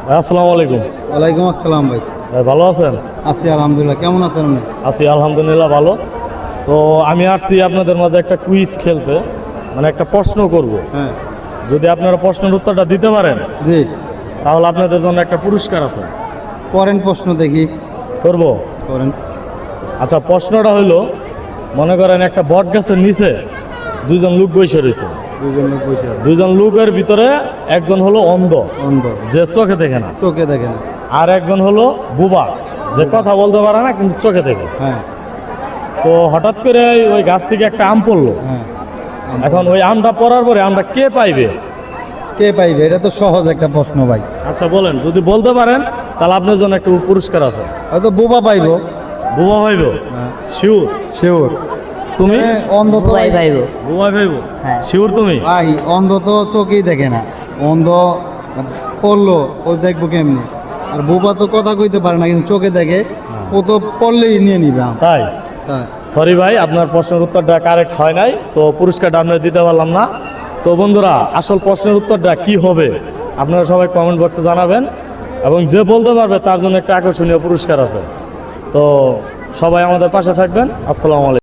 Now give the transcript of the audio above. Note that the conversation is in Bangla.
আসসালামু আলাইকুম। ওয়ালাইকুম আসসালাম ভাই। ভাই ভালো আছেন? আছি আলহামদুলিল্লাহ। কেমন আছেন আপনি? আছি আলহামদুলিল্লাহ ভালো। তো আমি আসছি আপনাদের মাঝে একটা কুইজ খেলতে, মানে একটা প্রশ্ন করব। হ্যাঁ। যদি আপনারা প্রশ্নের উত্তরটা দিতে পারেন জি, তাহলে আপনাদের জন্য একটা পুরস্কার আছে। করেন প্রশ্ন দেখি। করব? করেন। আচ্ছা, প্রশ্নটা হইলো, মনে করেন একটা বট গাছের নিচে দুইজন লোক বসে রয়েছে। দুজন লোক বসে আছে। দুইজন লোকের ভিতরে একজন হলো অন্ধ, অন্ধ, যে চোখে দেখে না, চোখে দেখে না। আর একজন হলো বুবা, যে কথা বলতে পারে না কিন্তু চোখে দেখে। হ্যাঁ তো হঠাৎ করে ওই গাছ থেকে একটা আম পড়লো। হ্যাঁ। এখন ওই আমটা পড়ার পরে আমটা কে পাইবে? কে পাইবে? এটা তো সহজ একটা প্রশ্ন ভাই। আচ্ছা বলেন, যদি বলতে পারেন তাহলে আপনার জন্য একটা পুরস্কার আছে। হয়তো বোবা পাইবো। বুবা ভাইব? হ্যাঁ, শিউর? শিওর। তুমি? অন্ধ তো বুবাই ভাইব। বুবা ভাইব? হ্যাঁ। শিউর তুমি? ভাই, অন্ধ তো চোখেই দেখে না। অন্ধ পড়লো ও দেখবো কেমনি? আর বোবা তো কথা কইতে পারে না কিন্তু চোখে দেখে। ও তো পড়লেই নিয়ে নিবে আম। তাই? তাই। সরি ভাই, আপনার প্রশ্নের উত্তরটা কারেক্ট হয় নাই, তো পুরস্কারটা আমরা দিতে পারলাম না। তো বন্ধুরা, আসল প্রশ্নের উত্তরটা কি হবে আপনারা সবাই কমেন্ট বক্সে জানাবেন, এবং যে বলতে পারবে তার জন্য একটা আকর্ষণীয় পুরস্কার আছে। তো সবাই আমাদের পাশে থাকবেন। আসসালামু আলাইকুম।